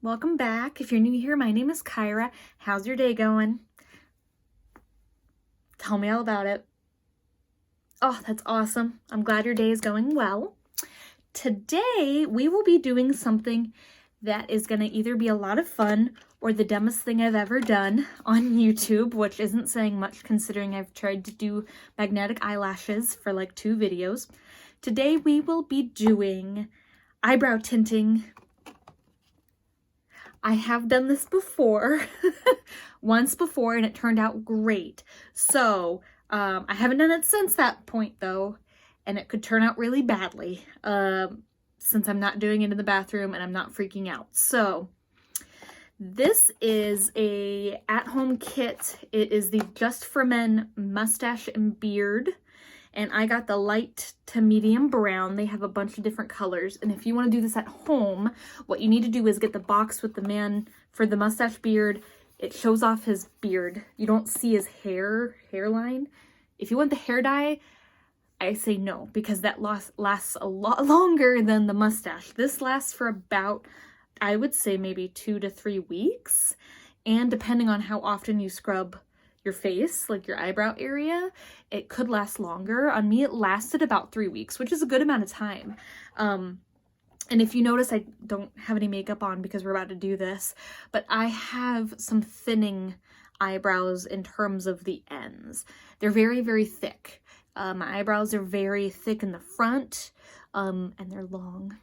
Welcome back. If you're new here, my name is Kyra. How's your day going? Tell me all about it. Oh, that's awesome. I'm glad your day is going well. Today, we will be doing something that is going to either be a lot of fun or the dumbest thing I've ever done on YouTube, which isn't saying much considering I've tried to do magnetic eyelashes for like 2 videos. Today, we will be doing eyebrow tinting. I have done this before, once before, and it turned out great. So, I haven't done it since that point though, and it could turn out really badly, since I'm not doing it in the bathroom and I'm not freaking out. So, this is a at-home kit. It is the Just for Men mustache and beard. And I got the light to medium brown. They have a bunch of different colors. And if you want to do this at home, what you need to do is get the box with the man for the mustache beard. It shows off his beard. You don't see his hairline. If you want the hair dye, I say no, because that lasts a lot longer than the mustache. This lasts for about, I would say maybe 2 to 3 weeks. And depending on how often you scrub your face, like your eyebrow area, it could last longer. On me, it lasted about 3 weeks, which is a good amount of time. And if you notice, I don't have any makeup on because we're about to do this, but I have some thinning eyebrows in terms of the ends. They're very, very thick. My eyebrows are very thick in the front, and they're long.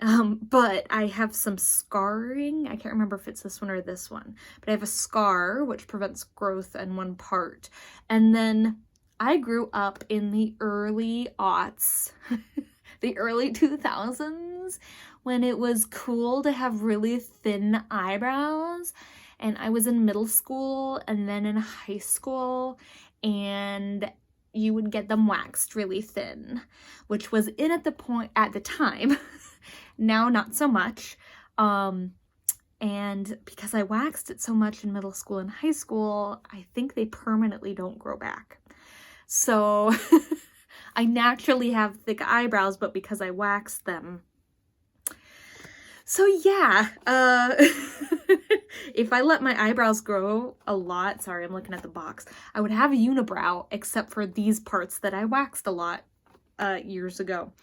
But I have some scarring. I can't remember if it's this one or this one, but I have a scar which prevents growth in one part. And then I grew up in the early aughts, the early 2000s, when it was cool to have really thin eyebrows. And I was in middle school and then in high school, and you would get them waxed really thin, which was in at the time. Now, not so much. And because I waxed it so much in middle school and high school, I think they permanently don't grow back. So I naturally have thick eyebrows, but because I waxed them. So yeah, if I let my eyebrows grow a lot, sorry, I'm looking at the box, I would have a unibrow, except for these parts that I waxed a lot years ago.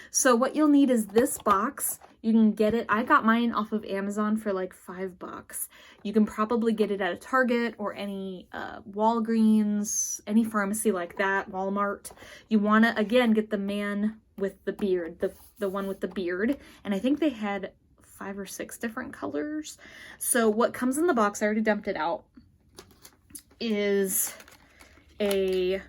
So what you'll need is this box. You can get it, I got mine off of Amazon for like $5. You can probably get it at a Target or any Walgreens, any pharmacy like that, Walmart. You want to, again, get the man with the beard, the one with the beard. And I think they had 5 or 6 different colors. So what comes in the box, I already dumped it out, is the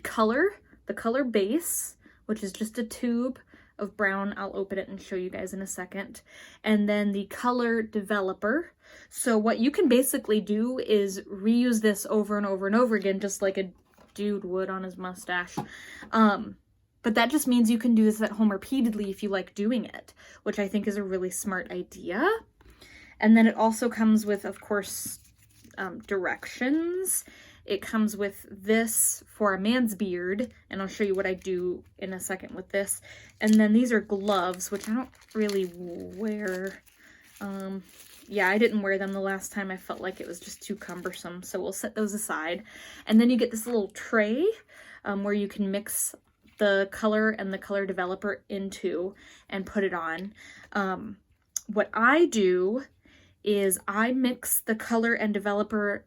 color base, which is just a tube of brown. I'll open it and show you guys in a second. And then the color developer. So what you can basically do is reuse this over and over and over again, just like a dude would on his mustache. But that just means you can do this at home repeatedly if you like doing it, which I think is a really smart idea. And then it also comes with, of course, directions. It comes with this for a man's beard, and I'll show you what I do in a second with this. And then these are gloves, which I don't really wear. Yeah, I didn't wear them the last time. I felt like it was just too cumbersome, so we'll set those aside. And then you get this little tray where you can mix the color and the color developer into and put it on. What I do is I mix the color and developer,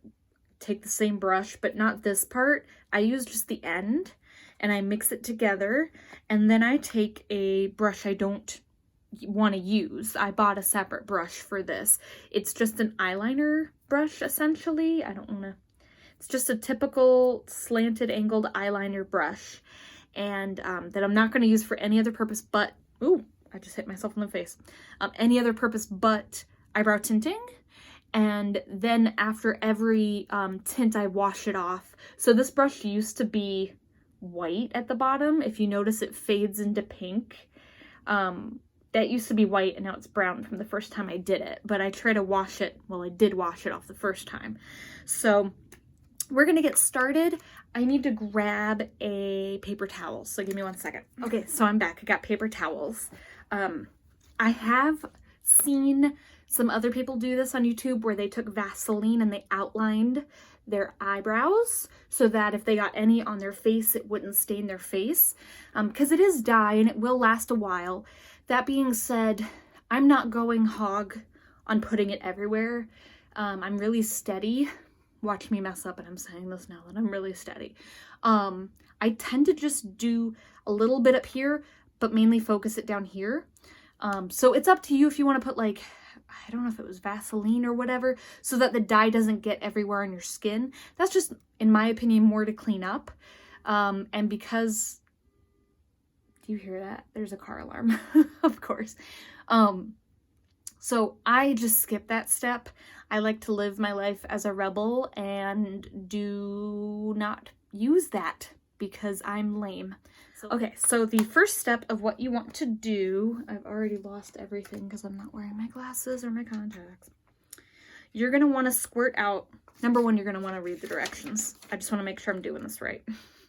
take the same brush, but not this part. I use just the end and I mix it together. And then I take a brush I don't want to use. I bought a separate brush for this. It's just an eyeliner brush, essentially. It's just a typical slanted angled eyeliner brush. And that I'm not going to use for any other purpose but, ooh, I just hit myself in the face. Any other purpose but eyebrow tinting. And then after every tint, I wash it off. So this brush used to be white at the bottom. If you notice, it fades into pink. That used to be white, and now it's brown from the first time I did it. But I try to wash it, well, I did wash it off the first time. So we're gonna get started. I need to grab a paper towel, so give me 1 second. Okay, so I'm back. I got paper towels. I have seen some other people do this on YouTube where they took Vaseline and they outlined their eyebrows so that if they got any on their face, it wouldn't stain their face, because it is dye and it will last a while. That being said, I'm not going hog on putting it everywhere. I'm really steady. Watch me mess up, and I'm saying this now that I'm really steady. I tend to just do a little bit up here, but mainly focus it down here. So it's up to you if you want to put, like, I don't know if it was Vaseline or whatever, so that the dye doesn't get everywhere on your skin. That's just, in my opinion, more to clean up. And because, do you hear that? There's a car alarm, of course. So I just skip that step. I like to live my life as a rebel and do not use that because I'm lame. Okay, so the first step of what you want to do, I've already lost everything because I'm not wearing my glasses or my contacts. You're going to want to squirt out. Number one, you're going to want to read the directions. I just want to make sure I'm doing this right.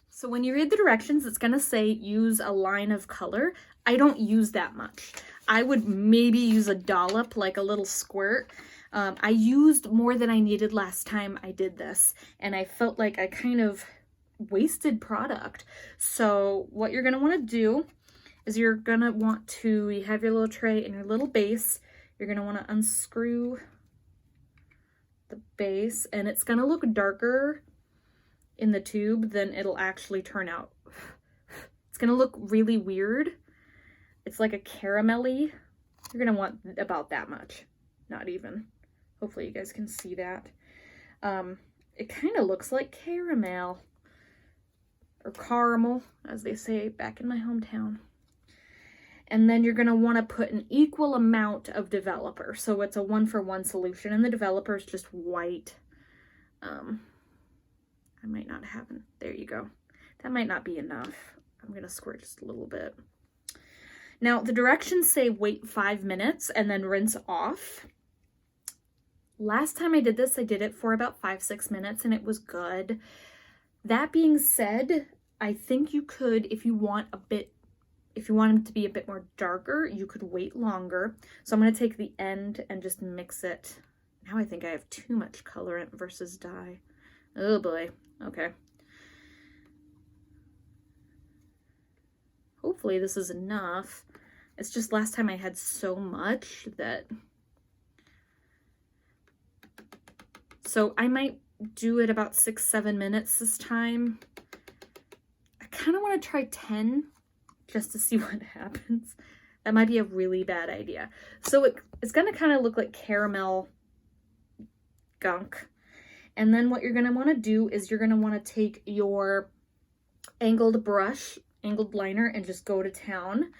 So when you read the directions, it's going to say use a line of color. I don't use that much. I would maybe use a dollop, like a little squirt. I used more than I needed last time I did this, and I felt like I kind of wasted product. So what you're going to want to do is you're going to want to, you have your little tray and your little base. You're going to want to unscrew the base, and it's going to look darker in the tube than it'll actually turn out. It's going to look really weird. It's like a caramelly. You're going to want about that much, not even. Hopefully you guys can see that. It kind of looks like caramel. Or caramel, as they say back in my hometown. And then you're going to want to put an equal amount of developer. So it's a 1-for-1 solution, and the developer is just white. I might not have it. There you go. That might not be enough. I'm going to squirt just a little bit. Now, the directions say wait 5 minutes and then rinse off. Last time I did this, I did it for about 5-6 minutes, and it was good. That being said, I think you could, if you want them to be a bit more darker, you could wait longer. So I'm going to take the end and just mix it. Now I think I have too much colorant versus dye. Oh boy. Okay. Hopefully this is enough. It's just last time I had so much that... So I might do it about 6-7 minutes this time. I kind of want to try 10 just to see what happens. That might be a really bad idea. So it's going to kind of look like caramel gunk. And then what you're going to want to do is you're going to want to take your angled brush, angled liner, and just go to town.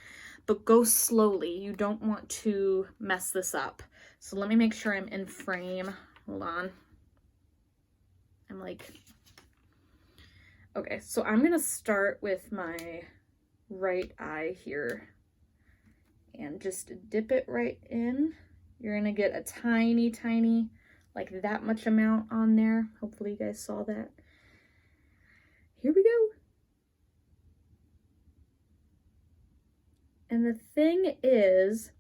But go slowly. You don't want to mess this up. So let me make sure I'm in frame. Hold on. I'm like, okay, so I'm going to start with my right eye here and just dip it right in. You're going to get a tiny, tiny, like that much amount on there. Hopefully you guys saw that. Here we go. And the thing is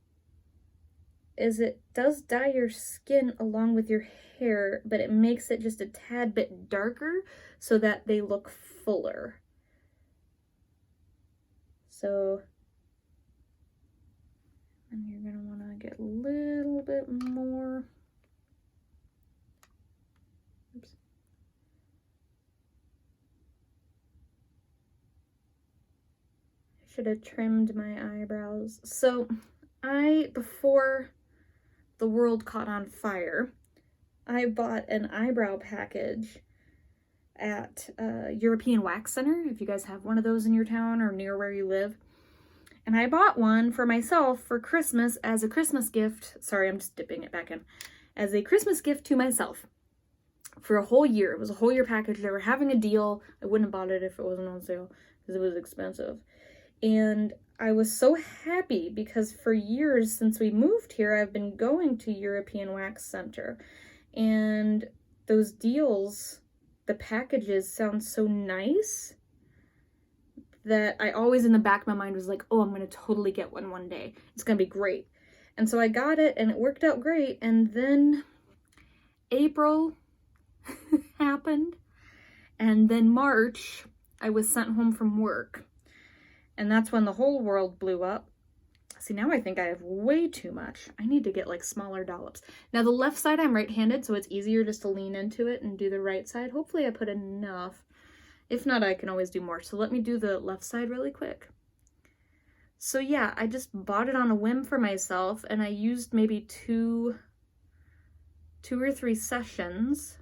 it does dye your skin along with your hair, but it makes it just a tad bit darker so that they look fuller. So, and you're going to want to get a little bit more. Oops. I should have trimmed my eyebrows. So, before the world caught on fire, I bought an eyebrow package at European Wax Center, if you guys have one of those in your town or near where you live. And I bought one for myself for Christmas as a Christmas gift. Sorry, I'm just dipping it back in. As a Christmas gift to myself for a whole year. It was a whole year package. They were having a deal. I wouldn't have bought it if it wasn't on sale because it was expensive. And I was so happy because for years since we moved here, I've been going to European Wax Center. And those deals, the packages sound so nice that I always in the back of my mind was like, oh, I'm going to totally get one day. It's going to be great. And so I got it and it worked out great. And then April happened. And then March, I was sent home from work. And that's when the whole world blew up. See, now I think I have way too much. I need to get like smaller dollops. Now the left side, I'm right-handed, so it's easier just to lean into it and do the right side. Hopefully I put enough. If not, I can always do more. So let me do the left side really quick. So yeah, I just bought it on a whim for myself, and I used maybe two or three sessions,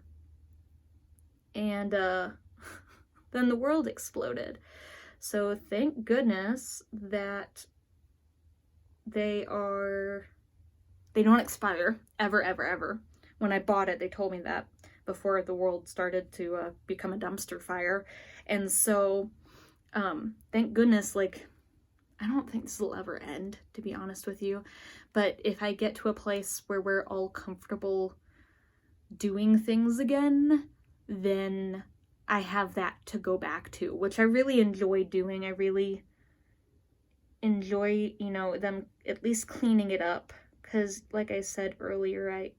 and then the world exploded. So thank goodness that they don't expire ever, ever, ever. When I bought it, they told me that before the world started to become a dumpster fire. And so thank goodness, like, I don't think this will ever end, to be honest with you. But if I get to a place where we're all comfortable doing things again, then I have that to go back to, which I really enjoy doing. I really enjoy, you know, them at least cleaning it up, because like I said earlier,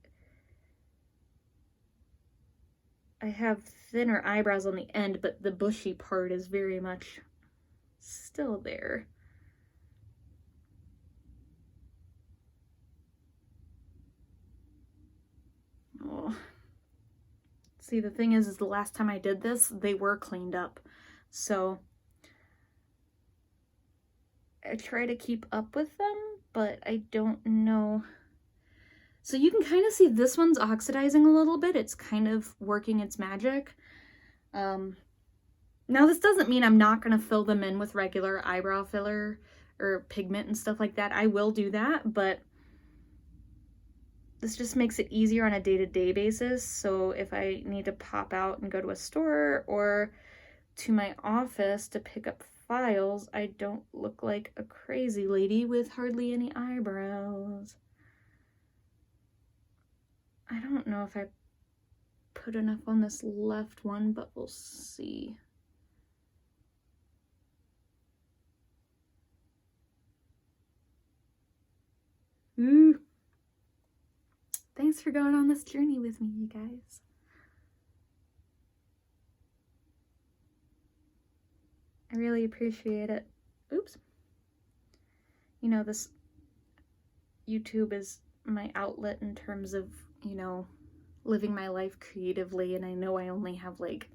I have thinner eyebrows on the end, but the bushy part is very much still there. Oh. See, the thing is the last time I did this, they were cleaned up, so I try to keep up with them, but I don't know. So you can kind of see this one's oxidizing a little bit. It's kind of working its magic. Now this doesn't mean I'm not going to fill them in with regular eyebrow filler or pigment and stuff like that. I will do that, but this just makes it easier on a day-to-day basis. So if I need to pop out and go to a store or to my office to pick up files, I don't look like a crazy lady with hardly any eyebrows. I don't know if I put enough on this left one, but we'll see. Ooh. Thanks for going on this journey with me, you guys. I really appreciate it. Oops. You know, this YouTube is my outlet in terms of, you know, living my life creatively, and I know I only have like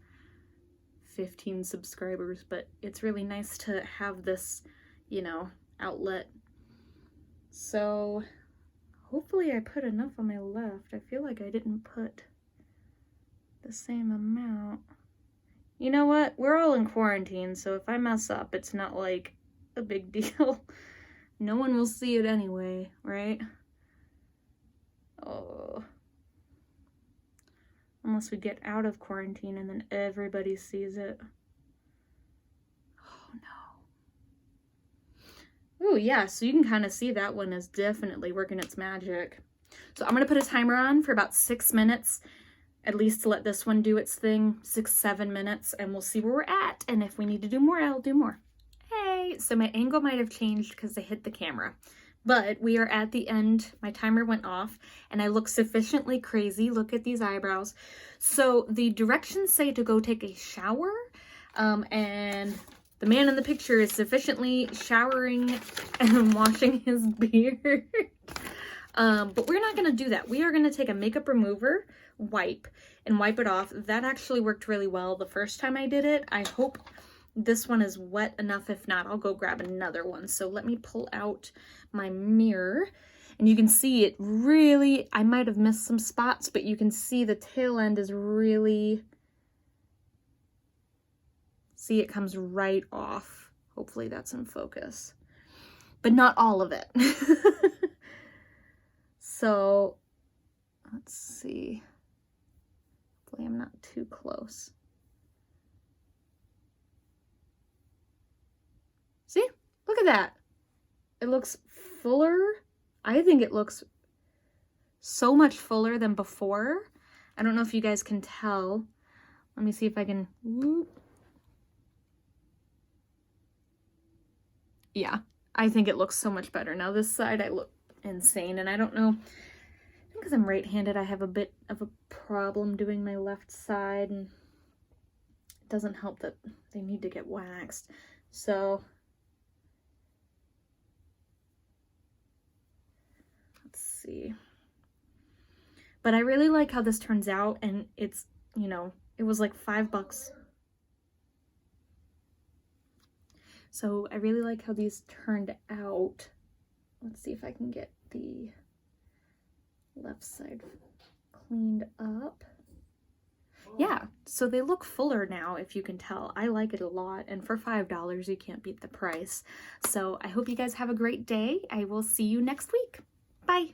15 subscribers, but it's really nice to have this, you know, outlet. So hopefully I put enough on my left. I feel like I didn't put the same amount. You know what? We're all in quarantine, so if I mess up, it's not like a big deal. No one will see it anyway, right? Oh. Unless we get out of quarantine and then everybody sees it. Oh no. Ooh, yeah, so you can kind of see that one is definitely working its magic. So I'm going to put a timer on for about 6 minutes, at least to let this one do its thing, 6-7 minutes, and we'll see where we're at. And if we need to do more, I'll do more. Hey, so my angle might have changed because I hit the camera. But we are at the end. My timer went off and I look sufficiently crazy. Look at these eyebrows. So the directions say to go take a shower, and the man in the picture is sufficiently showering and washing his beard. But we're not going to do that. We are going to take a makeup remover wipe and wipe it off. That actually worked really well the first time I did it. I hope this one is wet enough. If not, I'll go grab another one. So let me pull out my mirror, and you can see it really, I might have missed some spots, but you can see the tail end is really, see, it comes right off. Hopefully that's in focus, but not all of it. So let's see. Hopefully I'm not too close. See? Look at that. It looks fuller. I think it looks so much fuller than before. I don't know if you guys can tell. Let me see if I can. Whoop. Yeah, I think it looks so much better. Now this side, I look insane. And I don't know, because I'm right-handed, I have a bit of a problem doing my left side, and it doesn't help that they need to get waxed. So let's see. But I really like how this turns out, and it's, you know, it was like $5. So I really like how these turned out. Let's see if I can get the left side cleaned up. Yeah, so they look fuller now, if you can tell. I like it a lot, and for $5, you can't beat the price. So I hope you guys have a great day. I will see you next week. Bye.